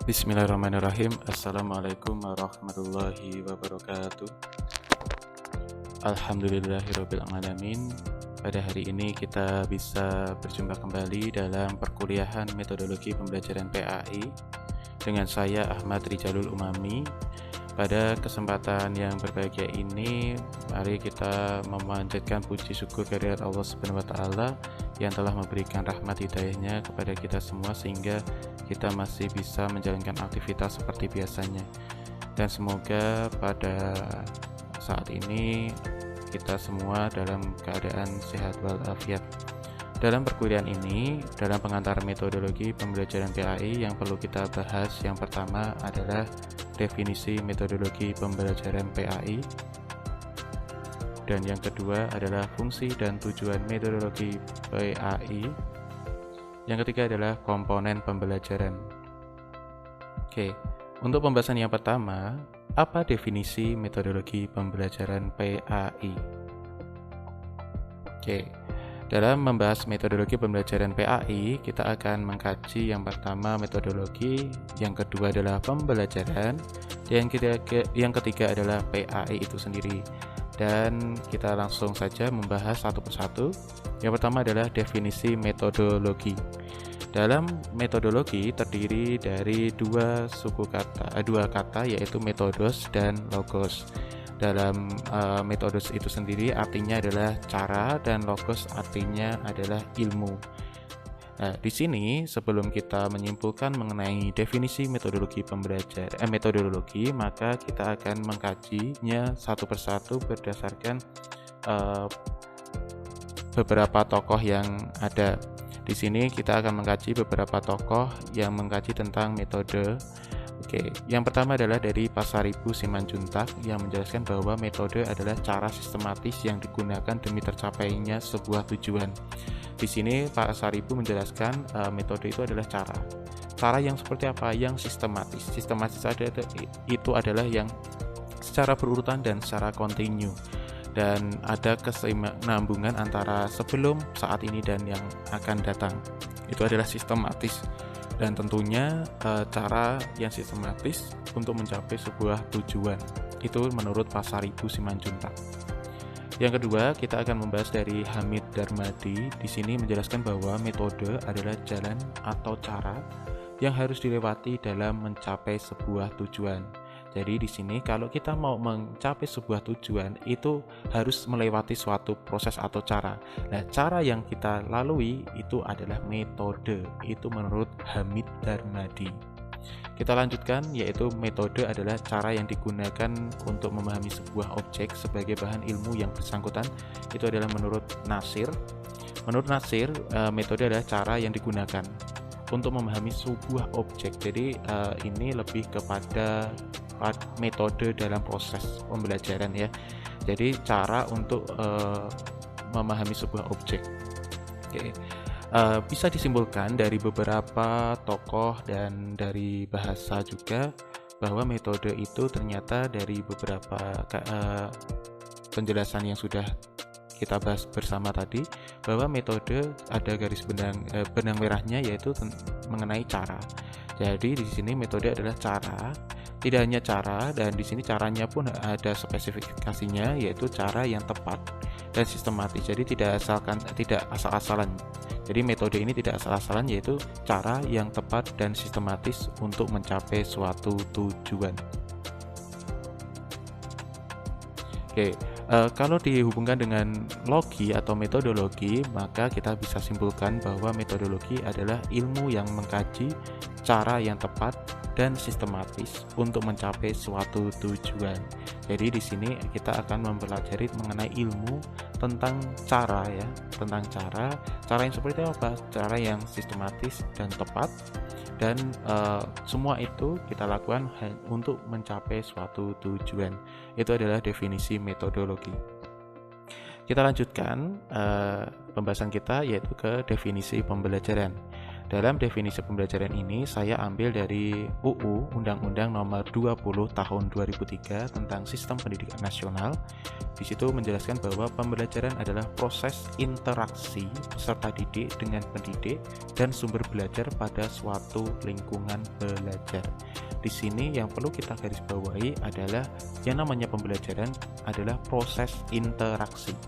Bismillahirrahmanirrahim. Assalamualaikum warahmatullahi wabarakatuh. Alhamdulillahirrabbilalamin. Pada hari ini kita bisa berjumpa kembali dalam perkuliahan metodologi pembelajaran PAI dengan saya Ahmad Rijalul Umami. Pada kesempatan yang berbahagia ini, mari kita memanjatkan puji syukur kehadirat Allah Subhanahu wa taala yang telah memberikan rahmat hidayahnya kepada kita semua sehingga kita masih bisa menjalankan aktivitas seperti biasanya. Dan semoga pada saat ini kita semua dalam keadaan sehat walafiat. Dalam perkuliahan ini, dalam pengantar metodologi pembelajaran PAI yang perlu kita bahas yang pertama adalah definisi metodologi pembelajaran PAI, dan yang kedua adalah fungsi dan tujuan metodologi PAI. Yang ketiga adalah komponen pembelajaran. Oke, untuk pembahasan yang pertama, apa definisi metodologi pembelajaran PAI? Oke, dalam membahas metodologi pembelajaran PAI, kita akan mengkaji yang pertama metodologi, yang kedua adalah pembelajaran, dan yang ketiga adalah PAI itu sendiri. Dan kita langsung saja membahas satu persatu. Yang pertama adalah definisi metodologi. Dalam metodologi terdiri dari dua kata yaitu metodos dan logos. Dalam metodos itu sendiri artinya adalah cara dan logos artinya adalah ilmu. Nah, di sini sebelum kita menyimpulkan mengenai definisi metodologi metodologi, maka kita akan mengkajinya satu persatu berdasarkan beberapa tokoh yang ada. Di sini kita akan mengkaji beberapa tokoh yang mengkaji tentang metode. Oke, yang pertama adalah dari Pasaribu Simanjuntak yang menjelaskan bahwa metode adalah cara sistematis yang digunakan demi tercapainya sebuah tujuan. Di sini Pasaribu menjelaskan metode itu adalah cara. Cara yang seperti apa? Yang sistematis. Sistematis itu adalah yang secara berurutan dan secara kontinu. Dan ada kesinambungan antara sebelum, saat ini, dan yang akan datang. Itu adalah sistematis. Dan tentunya cara yang sistematis untuk mencapai sebuah tujuan. Itu menurut Pasaribu Simanjuntak. Yang kedua, kita akan membahas dari Hamid Darmadi. Di sini menjelaskan bahwa metode adalah jalan atau cara yang harus dilewati dalam mencapai sebuah tujuan. Jadi di sini kalau kita mau mencapai sebuah tujuan itu harus melewati suatu proses atau cara. Nah, cara yang kita lalui itu adalah metode. Itu menurut Hamid Darmadi. Kita lanjutkan, yaitu metode adalah cara yang digunakan untuk memahami sebuah objek sebagai bahan ilmu yang bersangkutan. Itu adalah menurut Nasir. Menurut Nasir, metode adalah cara yang digunakan untuk memahami sebuah objek. Jadi ini lebih kepada metode dalam proses pembelajaran ya. Jadi cara untuk memahami sebuah objek. Oke. Bisa disimpulkan dari beberapa tokoh dan dari bahasa juga bahwa metode itu ternyata dari beberapa penjelasan yang sudah kita bahas bersama tadi, bahwa metode ada garis benang merahnya yaitu mengenai cara. Jadi di sini metode adalah cara, tidak hanya cara, dan di sini caranya pun ada spesifikasinya yaitu cara yang tepat dan sistematis. Jadi tidak asal-asalan. Jadi metode ini tidak asal-asalan, yaitu cara yang tepat dan sistematis untuk mencapai suatu tujuan. Oke, kalau dihubungkan dengan logi atau metodologi, maka kita bisa simpulkan bahwa metodologi adalah ilmu yang mengkaji cara yang tepat dan sistematis untuk mencapai suatu tujuan. Jadi di sini kita akan mempelajari mengenai ilmu tentang cara ya, tentang cara yang seperti apa, cara yang sistematis dan tepat, dan semua itu kita lakukan untuk mencapai suatu tujuan. Itu adalah definisi metodologi. Kita lanjutkan pembahasan kita yaitu ke definisi pembelajaran. dalam definisi pembelajaran ini saya ambil dari UU Undang-Undang Nomor 20 Tahun 2003 tentang Sistem Pendidikan Nasional. Di situ menjelaskan bahwa pembelajaran adalah proses interaksi peserta didik dengan pendidik dan sumber belajar pada suatu lingkungan belajar. Di sini yang perlu kita garis bawahi adalah yang namanya pembelajaran adalah proses interaksi.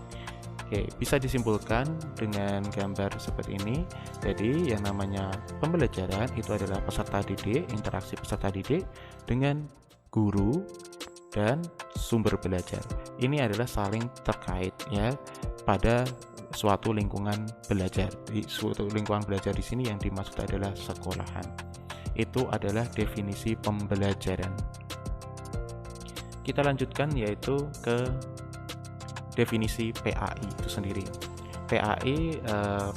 Oke, bisa disimpulkan dengan gambar seperti ini. Jadi yang namanya pembelajaran itu adalah peserta didik, interaksi peserta didik dengan guru dan sumber belajar. Ini adalah saling terkait ya pada suatu lingkungan belajar. Di suatu lingkungan belajar di sini yang dimaksud adalah sekolahan. Itu adalah definisi pembelajaran. Kita lanjutkan yaitu ke definisi PAI itu sendiri. PAI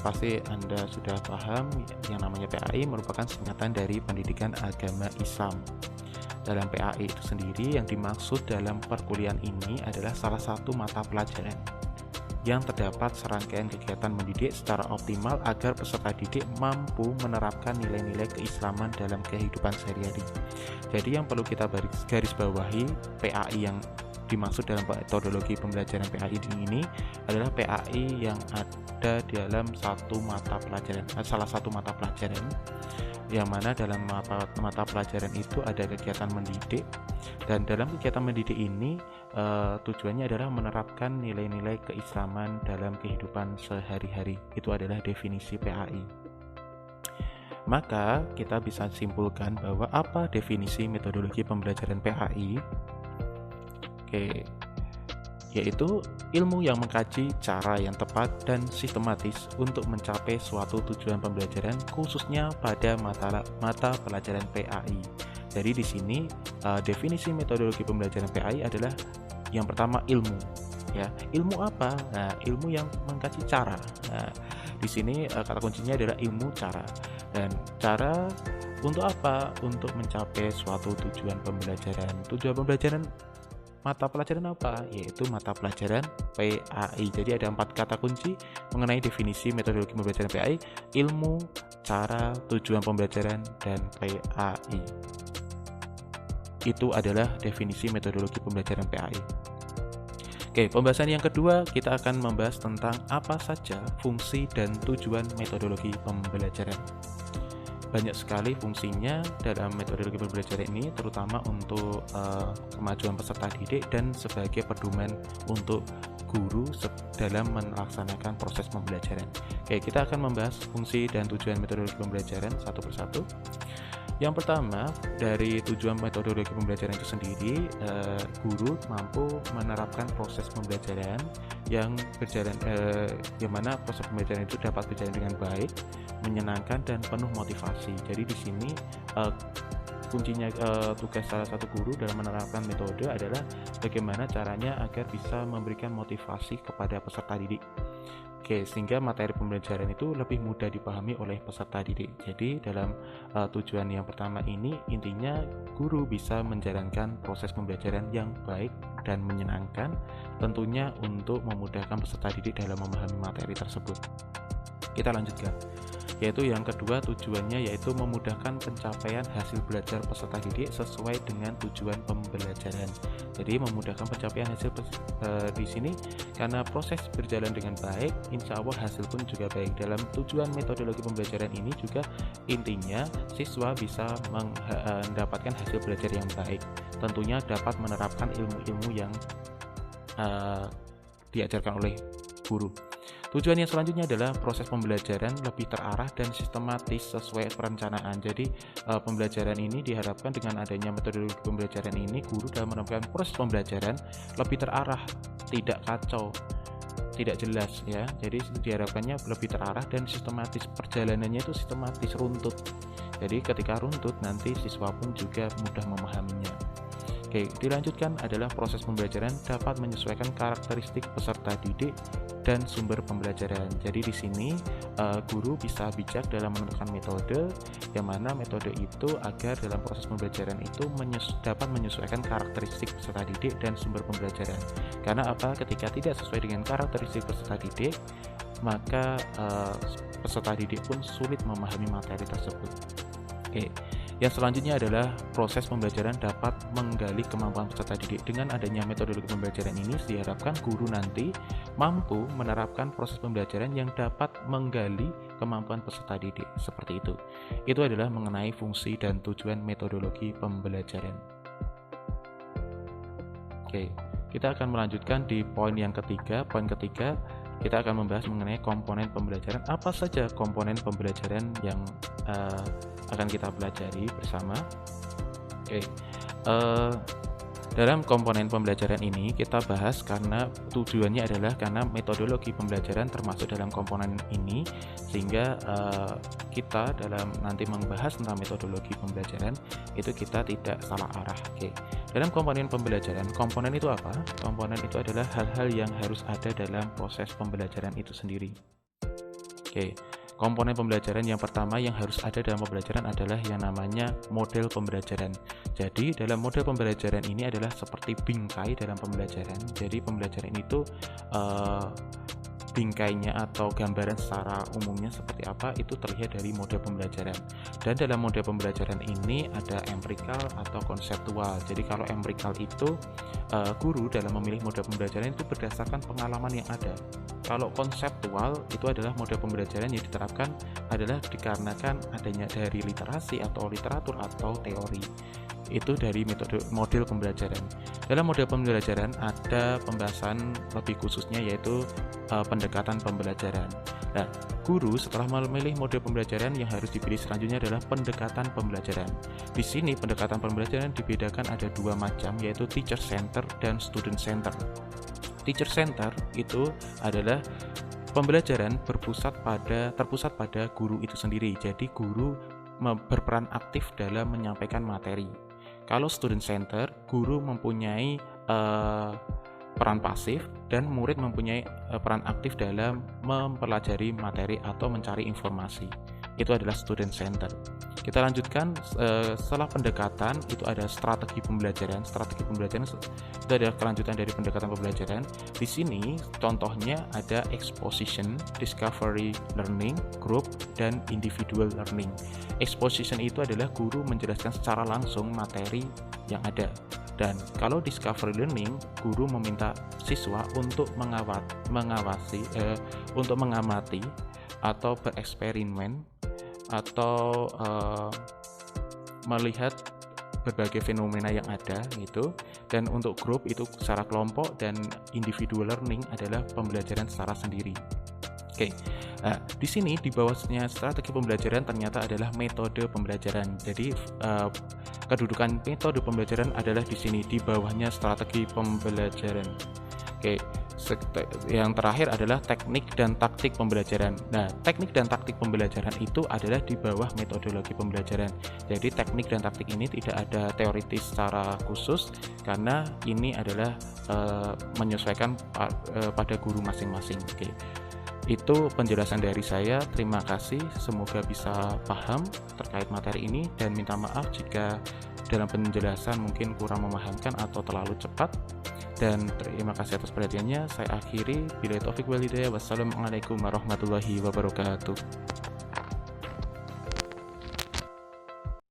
pasti Anda sudah paham, yang namanya PAI merupakan singkatan dari Pendidikan Agama Islam. Dalam PAI itu sendiri yang dimaksud dalam perkuliahan ini adalah salah satu mata pelajaran yang terdapat serangkaian kegiatan mendidik secara optimal agar peserta didik mampu menerapkan nilai-nilai keislaman dalam kehidupan sehari-hari. Jadi yang perlu kita garis bawahi, PAI yang dimaksud dalam metodologi pembelajaran PAI ini adalah PAI yang ada dalam salah satu mata pelajaran yang mana dalam mata pelajaran itu ada kegiatan mendidik, dan dalam kegiatan mendidik ini tujuannya adalah menerapkan nilai-nilai keislaman dalam kehidupan sehari-hari. Itu adalah definisi PAI. Maka kita bisa simpulkan bahwa apa definisi metodologi pembelajaran PAI? Oke, yaitu ilmu yang mengkaji cara yang tepat dan sistematis untuk mencapai suatu tujuan pembelajaran, khususnya pada mata pelajaran PAI. Jadi di sini definisi metodologi pembelajaran PAI adalah yang pertama ilmu. Ya, ilmu apa? Nah, ilmu yang mengkaji cara. Nah, di sini kata kuncinya adalah ilmu cara. Dan cara untuk apa? Untuk mencapai suatu tujuan pembelajaran. Tujuan pembelajaran mata pelajaran apa? Yaitu mata pelajaran PAI. Jadi ada 4 kata kunci mengenai definisi metodologi pembelajaran PAI: ilmu, cara, tujuan pembelajaran, dan PAI. Itu adalah definisi metodologi pembelajaran PAI. Oke, pembahasan yang kedua kita akan membahas tentang apa saja fungsi dan tujuan metodologi pembelajaran. Banyak sekali fungsinya dalam metodologi pembelajaran ini, terutama untuk kemajuan peserta didik dan sebagai pedoman untuk guru dalam melaksanakan proses pembelajaran. Oke, kita akan membahas fungsi dan tujuan metodologi pembelajaran satu persatu. Yang pertama, dari tujuan metodologi pembelajaran itu sendiri, guru mampu menerapkan proses pembelajaran yang berjalan, yang mana proses pembelajaran itu dapat berjalan dengan baik, menyenangkan, dan penuh motivasi. Jadi di sini kuncinya, tugas salah satu guru dalam menerapkan metode adalah bagaimana caranya agar bisa memberikan motivasi kepada peserta didik. Oke, sehingga materi pembelajaran itu lebih mudah dipahami oleh peserta didik. Jadi dalam tujuan yang pertama ini, intinya guru bisa menjalankan proses pembelajaran yang baik dan menyenangkan, tentunya untuk memudahkan peserta didik dalam memahami materi tersebut. Kita lanjutkan, yaitu yang kedua, tujuannya yaitu memudahkan pencapaian hasil belajar peserta didik sesuai dengan tujuan pembelajaran. Jadi memudahkan pencapaian hasil di sini karena proses berjalan dengan baik, insya Allah hasil pun juga baik. Dalam tujuan metodologi pembelajaran ini juga intinya siswa bisa mendapatkan hasil belajar yang baik, tentunya dapat menerapkan ilmu-ilmu yang diajarkan oleh guru. Tujuan yang selanjutnya adalah proses pembelajaran lebih terarah dan sistematis sesuai perencanaan. Jadi pembelajaran ini diharapkan dengan adanya metodologi pembelajaran ini, guru dalam menerapkan proses pembelajaran lebih terarah, tidak kacau, tidak jelas ya. Jadi diharapkannya lebih terarah dan sistematis, perjalanannya itu sistematis, runtut. Jadi ketika runtut nanti siswa pun juga mudah memahaminya. Oke, dilanjutkan adalah proses pembelajaran dapat menyesuaikan karakteristik peserta didik dan sumber pembelajaran. Jadi di sini guru bisa bijak dalam menentukan metode, yang mana metode itu agar dalam proses pembelajaran itu dapat menyesuaikan karakteristik peserta didik dan sumber pembelajaran. Karena apa? Ketika tidak sesuai dengan karakteristik peserta didik, maka peserta didik pun sulit memahami materi tersebut. Oke, yang selanjutnya adalah proses pembelajaran dapat menggali kemampuan peserta didik. Dengan adanya metodologi pembelajaran ini diharapkan guru nanti mampu menerapkan proses pembelajaran yang dapat menggali kemampuan peserta didik. Seperti itu. Itu adalah mengenai fungsi dan tujuan metodologi pembelajaran. Oke, kita akan melanjutkan di poin yang ketiga. Poin ketiga, kita akan membahas mengenai komponen pembelajaran. Apa saja komponen pembelajaran yang akan kita pelajari bersama? Oke, dalam komponen pembelajaran ini kita bahas karena tujuannya adalah karena metodologi pembelajaran termasuk dalam komponen ini, sehingga kita dalam nanti membahas tentang metodologi pembelajaran itu kita tidak salah arah. Oke, dalam komponen pembelajaran, komponen itu apa? Komponen itu adalah hal-hal yang harus ada dalam proses pembelajaran itu sendiri. Oke, komponen pembelajaran yang pertama yang harus ada dalam pembelajaran adalah yang namanya model pembelajaran. Jadi dalam model pembelajaran ini adalah seperti bingkai dalam pembelajaran. Jadi pembelajaran itu bingkainya atau gambaran secara umumnya seperti apa itu terlihat dari model pembelajaran. Dan dalam model pembelajaran ini ada empirikal atau konseptual. Jadi kalau empirikal itu guru dalam memilih model pembelajaran itu berdasarkan pengalaman yang ada. Kalau konseptual itu adalah model pembelajaran yang diterapkan adalah dikarenakan adanya dari literasi atau literatur atau teori. Itu dari model pembelajaran. Dalam model pembelajaran ada pembahasan lebih khususnya yaitu pendekatan pembelajaran. Nah, guru setelah memilih model pembelajaran yang harus dipilih selanjutnya adalah pendekatan pembelajaran. Di sini pendekatan pembelajaran dibedakan ada dua macam, yaitu teacher center dan student center. Teacher center itu adalah pembelajaran terpusat pada guru itu sendiri. Jadi guru berperan aktif dalam menyampaikan materi. Kalau student center, guru mempunyai peran pasif dan murid mempunyai peran aktif dalam mempelajari materi atau mencari informasi. Itu adalah student center. Kita lanjutkan, setelah pendekatan itu ada strategi pembelajaran. Strategi pembelajaran itu adalah kelanjutan dari pendekatan pembelajaran. Di sini contohnya ada exposition, discovery learning, group, dan individual learning. Exposition itu adalah guru menjelaskan secara langsung materi yang ada. Dan kalau discovery learning, guru meminta siswa untuk untuk mengamati atau bereksperimen atau melihat berbagai fenomena yang ada gitu. Dan untuk grup itu secara kelompok, dan individual learning adalah pembelajaran secara sendiri. Oke. Nah, di sini di bawahnya strategi pembelajaran ternyata adalah metode pembelajaran. Jadi kedudukan metode pembelajaran adalah di sini di bawahnya strategi pembelajaran. Oke. Yang terakhir adalah teknik dan taktik pembelajaran. Nah, teknik dan taktik pembelajaran itu adalah di bawah metodologi pembelajaran. Jadi teknik dan taktik ini tidak ada teoritis secara khusus karena ini adalah menyesuaikan pada guru masing-masing. Oke. Itu penjelasan dari saya. Terima kasih, semoga bisa paham terkait materi ini, dan minta maaf jika dalam penjelasan mungkin kurang memahamkan atau terlalu cepat. Dan terima kasih atas perhatiannya. Saya akhiri. Billahi taufik wal hidayah. Wassalamualaikum warahmatullahi wabarakatuh.